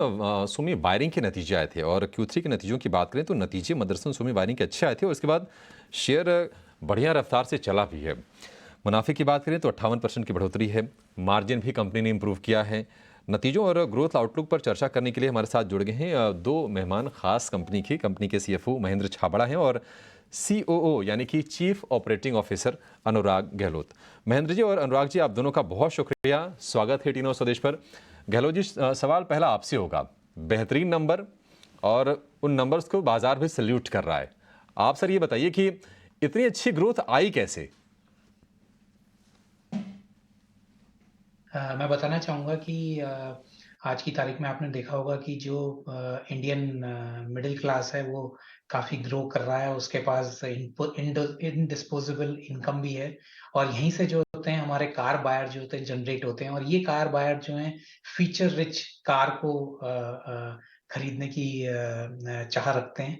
Sumi wiring के नतीजे आए थे और Q3 के नतीजों की बात करें तो नतीजे मदरसन सुमी वायरिंग के अच्छे आए थे और इसके बाद शेयर बढ़िया रफ्तार से चला भी है। मुनाफे की बात करें तो 58% की बढ़ोतरी है। मार्जिन भी कंपनी ने इंप्रूव किया है। नतीजों और ग्रोथ आउटलुक पर चर्चा करने के लिए हमारे साथ जुड़ गए हैं दो मेहमान खास कंपनी के CFO महेंद्र छाबड़ा हैं और COO यानी कि चीफ ऑपरेटिंग ऑफिसर अनुराग गहलोत। महेंद्र जी और अनुराग जी, आप दोनों का बहुत शुक्रिया, स्वागत है टीनो स्वदेश पर। गहलोत जी, सवाल पहला आपसे होगा। बेहतरीन नंबर और उन नंबर्स को बाजार भी सल्यूट कर रहा है। आप सर ये बताइए कि इतनी अच्छी ग्रोथ आई कैसे? मैं बताना चाहूँगा कि आज की तारीख में आपने देखा होगा कि जो इंडियन मिडिल क्लास है वो काफ़ी ग्रो कर रहा है, उसके पास इनडिस्पोजेबल इनकम भी है और यहीं से जो होते हैं हमारे कार बायर जो होते हैं जनरेट होते हैं और ये कार बायर जो हैं फीचर रिच कार को खरीदने की चाह रखते हैं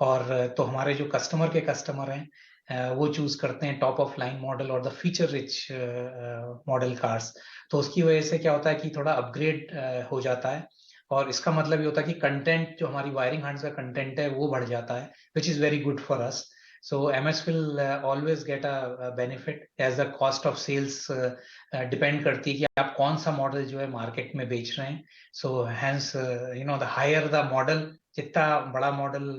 और तो हमारे जो कस्टमर हैं वो चूज करते हैं टॉप ऑफ लाइन मॉडल और the feature rich model cars. तो उसकी वजह से क्या होता है कि थोड़ा अपग्रेड हो जाता है और इसका मतलब ये होता है कि कंटेंट जो हमारी वायरिंग हार्नेस का कंटेंट है वो बढ़ जाता है, which is very good for us. So MS will always get a benefit as the cost of sales depend करती है कि आप कौन सा मॉडल जो है मार्केट में बेच रहे हैं। So hence the higher the model, जितना बड़ा मॉडल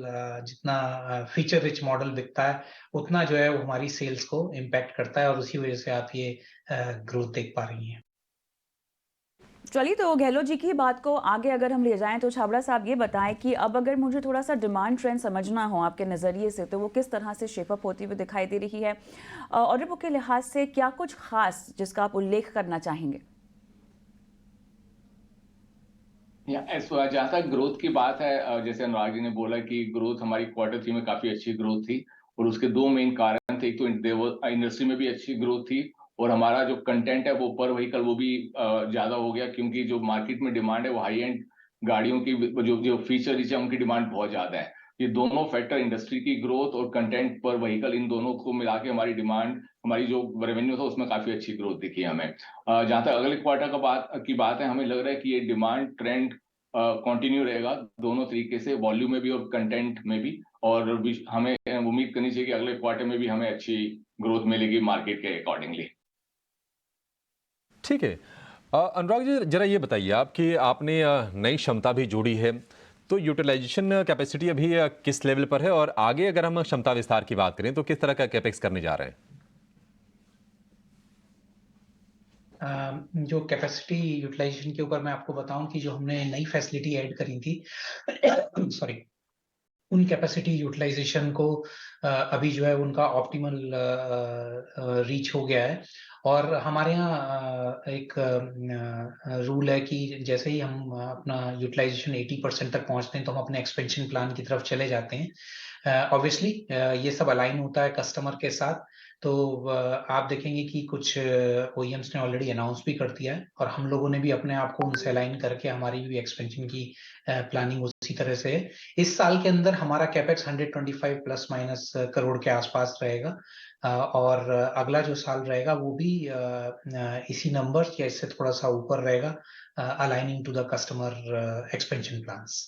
जितना फीचर रिच मॉडल बिकता है उतना जो है वो हमारी सेल्स को इम्पैक्ट करता है और उसी वजह से आप ये ग्रोथ देख पा रही हैं। चलिए, तो गहलोत जी की बात को आगे अगर हम ले जाएं तो छाबड़ा साहब ये बताएं कि अब अगर मुझे थोड़ा सा डिमांड ट्रेंड समझना हो आपके नज़रिए से तो वो किस तरह से शेपअप होती हुई दिखाई दे रही है, ऑर्डर बुक के लिहाज से क्या कुछ खास जिसका आप उल्लेख करना चाहेंगे? जहाँ तक ग्रोथ की बात है, जैसे अनुराग जी ने बोला कि ग्रोथ हमारी Q3 में काफी अच्छी ग्रोथ थी और उसके दो मेन कारण थे। एक तो इंडस्ट्री में भी अच्छी ग्रोथ थी और हमारा जो कंटेंट है वो पर व्हीकल वो भी ज्यादा हो गया, क्योंकि जो मार्केट में डिमांड है वो हाई एंड गाड़ियों की जो जो फीचर है उनकी डिमांड बहुत ज्यादा है। ये दोनों फैक्टर, इंडस्ट्री की ग्रोथ और कंटेंट पर व्हीकल, इन दोनों को मिला के हमारी डिमांड, हमारी जो रेवेन्यू था उसमें काफी अच्छी ग्रोथ दिखी हमें। जहां तक अगले क्वार्टर की बात है, हमें लग रहा है कि ये डिमांड ट्रेंड कंटिन्यू रहेगा दोनों तरीके से, वॉल्यूम में भी और कंटेंट में भी। और हमें उम्मीद करनी चाहिए कि अगले क्वार्टर में भी हमें अच्छी ग्रोथ मिलेगी मार्केट के अकॉर्डिंगली। ठीक है। अनुराग जी, जरा ये बताइए आप कि आपने नई क्षमता भी जोड़ी है, तो यूटिलाइजेशन कैपेसिटी अभी किस लेवल पर है और आगे अगर हम क्षमता विस्तार की बात करें तो किस तरह का कैपेक्स करने जा रहे हैं? जो कैपेसिटी यूटिलाइजेशन के ऊपर मैं आपको बताऊं कि जो हमने नई फैसिलिटी ऐड करी थी सॉरी, उन कैपेसिटी यूटिलाइजेशन को अभी जो है उनका ऑप्टिमल रीच हो गया है और हमारे यहाँ एक रूल है कि जैसे ही हम अपना यूटिलाइजेशन 80% तक पहुंचते हैं तो हम अपने एक्सपेंशन प्लान की तरफ चले जाते हैं। ऑब्वियसली ये सब अलाइन होता है कस्टमर के साथ। तो आप देखेंगे कि कुछ ओईएम्स ने ऑलरेडी अनाउंस भी कर दिया है और हम लोगों ने भी अपने आप को उनसे अलाइन करके हमारी भी एक्सपेंशन की प्लानिंग उसी तरह से है। इस साल के अंदर हमारा कैपेक्स 125 प्लस माइनस करोड़ के आसपास रहेगा और अगला जो साल रहेगा वो भी इसी नंबर या इससे थोड़ा सा ऊपर रहेगा, aligning to the customer expansion plans.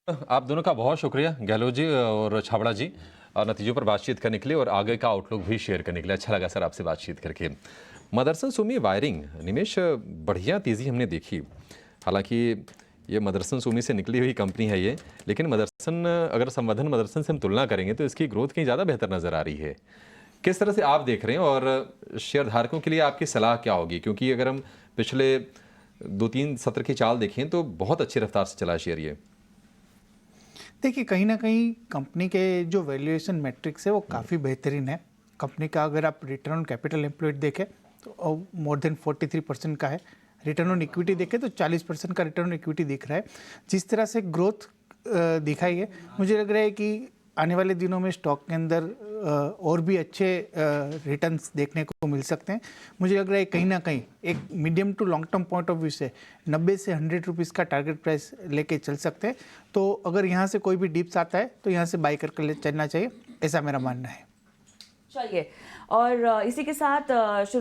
आप दोनों का बहुत शुक्रिया, गहलोत जी और छाबड़ा जी, नतीजों पर बातचीत करने के लिए और आगे का आउटलुक भी शेयर करने के लिए। अच्छा लगा सर आपसे बातचीत करके। मदरसन सुमी वायरिंग, निमेश, बढ़िया तेज़ी हमने देखी। हालांकि ये मदरसन सुमी से निकली हुई कंपनी है ये, लेकिन मदरसन, अगर संवर्धन मदरसन से हम तुलना करेंगे तो इसकी ग्रोथ कहीं ज़्यादा बेहतर नज़र आ रही है। किस तरह से आप देख रहे हैं और शेयर धारकों के लिए आपकी सलाह क्या होगी? क्योंकि अगर हम पिछले 2-3 सत्र की चाल देखें तो बहुत अच्छी रफ्तार से चला शेयर ये। देखिए, कहीं ना कहीं कंपनी के जो वैल्यूएशन मैट्रिक्स है वो काफ़ी बेहतरीन है। कंपनी का अगर आप रिटर्न ऑन कैपिटल एम्प्लॉयड देखें तो मोर देन 43% का है। रिटर्न ऑन इक्विटी देखें तो 40% का रिटर्न ऑन इक्विटी दिख रहा है। जिस तरह से ग्रोथ दिखाई है, मुझे लग रहा है कि आने वाले दिनों में स्टॉक के अंदर और भी अच्छे रिटर्न्स देखने को मिल सकते हैं। मुझे लग रहा है कहीं ना कहीं एक medium to long term point of view से 90 से 100 रुपीज़ का टारगेट प्राइस लेके चल सकते हैं। तो अगर यहाँ से कोई भी डिप्स आता है तो यहाँ से बाई करके चलना चाहिए, ऐसा मेरा मानना है। चलिए, और इसी के साथ शुरू